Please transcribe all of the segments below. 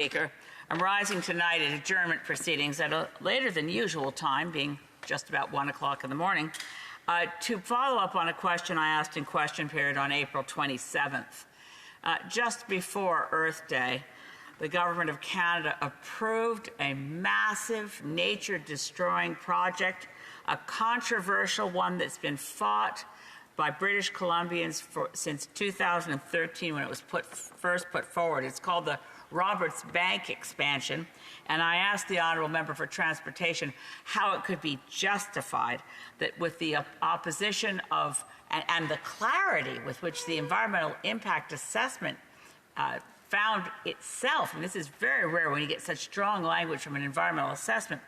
Speaker. I'm rising tonight at adjournment proceedings at a later than usual time, being just about 1 o'clock in the morning, to follow up on a question I asked in question period on April 27th. Just before Earth Day, the Government of Canada approved a massive nature-destroying project, a controversial one that's been fought by British Columbians since 2013 when it was first put forward. It's called the Roberts Bank expansion, and I asked the Honourable Member for Transportation how it could be justified that with the opposition of and the clarity with which the environmental impact assessment found itself, and this is very rare when you get such strong language from an environmental assessment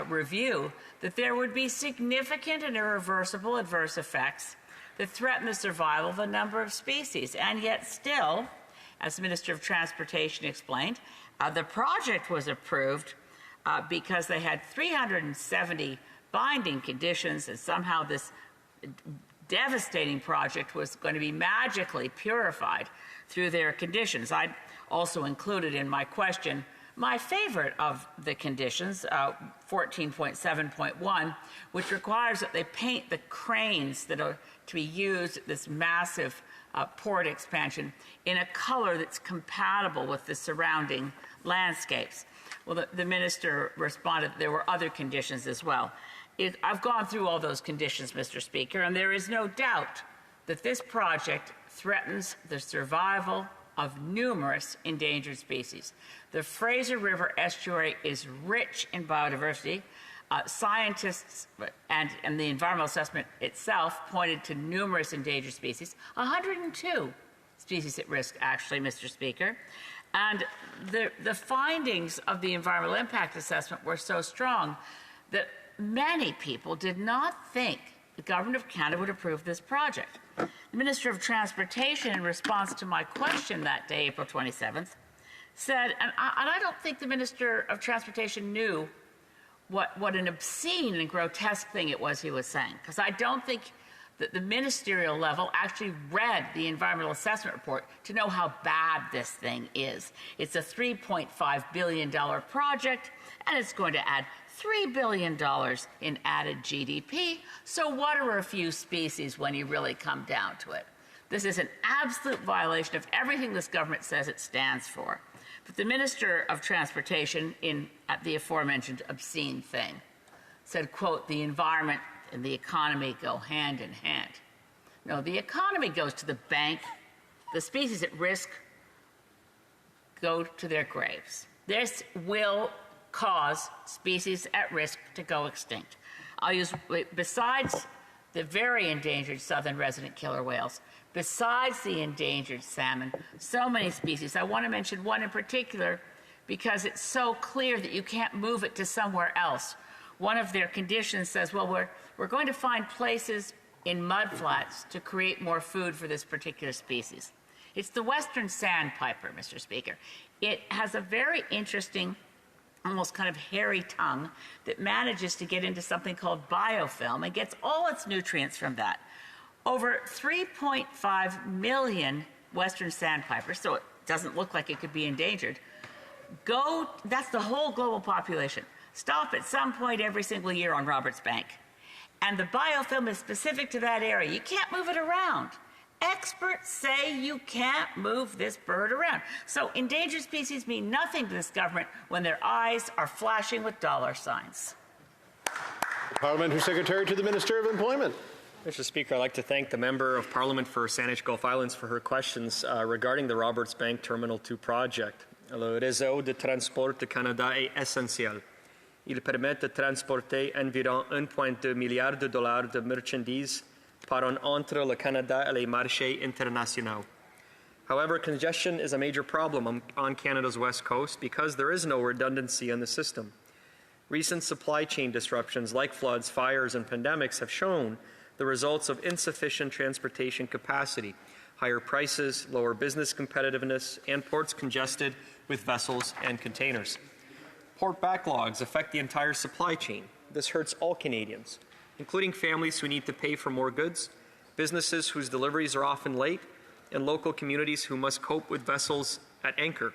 review, that there would be significant and irreversible adverse effects that threaten the survival of a number of species. And yet still, as the Minister of Transportation explained, the project was approved because they had 370 binding conditions, and somehow this devastating project was going to be magically purified through their conditions. I also included in my question my favorite of the conditions, 14.7.1, which requires that they paint the cranes that are to be used at this massive port expansion in a color that's compatible with the surrounding landscapes. Well, the minister responded that there were other conditions as well. I've gone through all those conditions, Mr. Speaker, and there is no doubt that this project threatens the survival of numerous endangered species. The Fraser River estuary is rich in biodiversity. Scientists and the environmental assessment itself pointed to numerous endangered species, 102 species at risk, actually, Mr. Speaker. And the findings of the environmental impact assessment were so strong that many people did not think the Government of Canada would approve this project. The Minister of Transportation, in response to my question that day, April 27th, said, and I don't think the Minister of Transportation knew what an obscene and grotesque thing it was he was saying, because I don't think that the ministerial level actually read the environmental assessment report to know how bad this thing is. It's a $3.5 billion project, and it's going to add $3 billion in added GDP. So what are a few species when you really come down to it? This is an absolute violation of everything this government says it stands for. But the Minister of Transportation, at the aforementioned obscene thing, said, quote, the environment and the economy go hand in hand. No, the economy goes to the bank. The species at risk go to their graves. This will cause species at risk to go extinct. I'll use, besides the very endangered southern resident killer whales, besides the endangered salmon, so many species. I want to mention one in particular because it's so clear that you can't move it to somewhere else. One of their conditions says, well, we're going to find places in mudflats to create more food for this particular species. It's the western sandpiper, Mr. Speaker. It has a very interesting, almost kind of hairy tongue that manages to get into something called biofilm and gets all its nutrients from that. Over 3.5 million western sandpipers, so it doesn't look like it could be endangered, that's the whole global population, stop at some point every single year on Roberts Bank. And the biofilm is specific to that area. You can't move it around. Experts say you can't move this bird around. So endangered species mean nothing to this government when their eyes are flashing with dollar signs. Parliamentary Secretary to the Minister of Employment. Mr. Speaker, I'd like to thank the Member of Parliament for Saanich Gulf Islands for her questions regarding the Roberts Bank Terminal 2 project. Le réseau de transport de Canada est essentiel. Il permet de transporter environ 1,2 milliard de dollars de marchandises par an entre le Canada et les marchés internationaux. However, congestion is a major problem on Canada's west coast because there is no redundancy in the system. Recent supply chain disruptions like floods, fires, and pandemics have shown the results of insufficient transportation capacity, higher prices, lower business competitiveness, and ports congested with vessels and containers. Port backlogs affect the entire supply chain. This hurts all Canadians, including families who need to pay for more goods, businesses whose deliveries are often late, and local communities who must cope with vessels at anchor.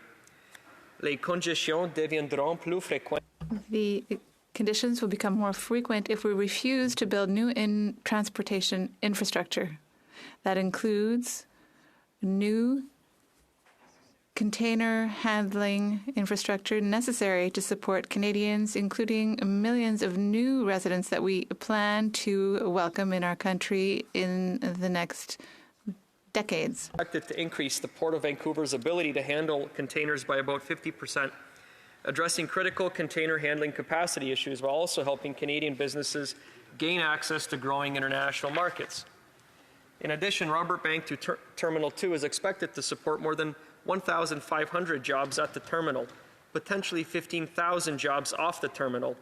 Les congestions deviendront plus fréquentes. The conditions will become more frequent if we refuse to build new transportation infrastructure. That includes new container handling infrastructure necessary to support Canadians, including millions of new residents that we plan to welcome in our country in the next decades. Expected to increase the Port of Vancouver's ability to handle containers by about 50%, addressing critical container handling capacity issues while also helping Canadian businesses gain access to growing international markets. In addition, Robert Bank to Terminal 2 is expected to support more than 1,500 jobs at the terminal, potentially 15,000 jobs off the terminal,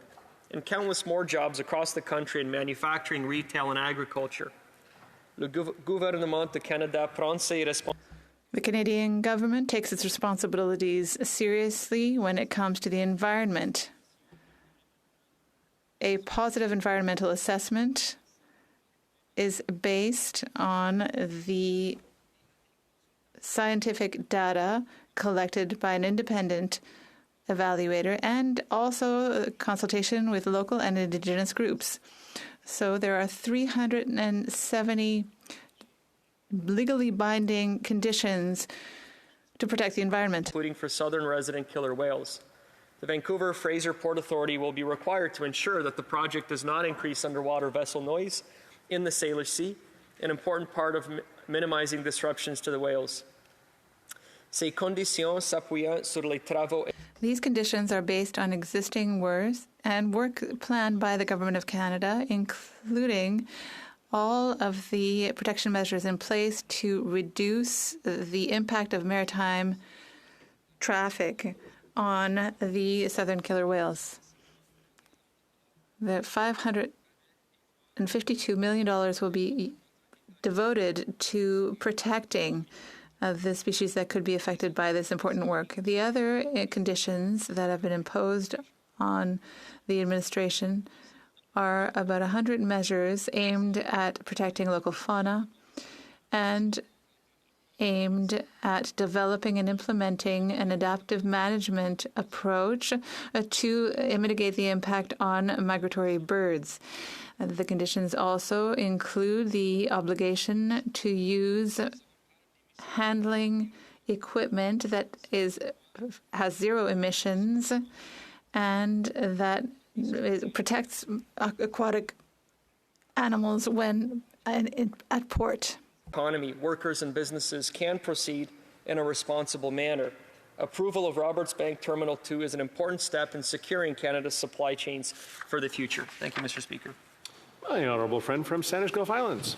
and countless more jobs across the country in manufacturing, retail, and agriculture. Le gouvernement de Canada prend ses responsabilités. The Canadian government takes its responsibilities seriously when it comes to the environment. A positive environmental assessment is based on the scientific data collected by an independent evaluator and also consultation with local and Indigenous groups. So there are 370 legally binding conditions to protect the environment, including for southern resident killer whales. The Vancouver-Fraser Port Authority will be required to ensure that the project does not increase underwater vessel noise in the Salish Sea, an important part of minimizing disruptions to the whales. Ces conditions s'appuient sur les travaux. These conditions are based on existing work planned by the Government of Canada, including all of the protection measures in place to reduce the impact of maritime traffic on the southern killer whales. The $552 million will be devoted to protecting the species that could be affected by this important work. The other conditions that have been imposed on the administration are about 100 measures aimed at protecting local fauna and aimed at developing and implementing an adaptive management approach to mitigate the impact on migratory birds. The conditions also include the obligation to use handling equipment that has zero emissions and that protects aquatic animals when at port. Economy, workers and businesses can proceed in a responsible manner. Approval of Roberts Bank Terminal 2 is an important step in securing Canada's supply chains for the future. Thank you, Mr. Speaker. The honourable friend from Saanich Gulf Islands.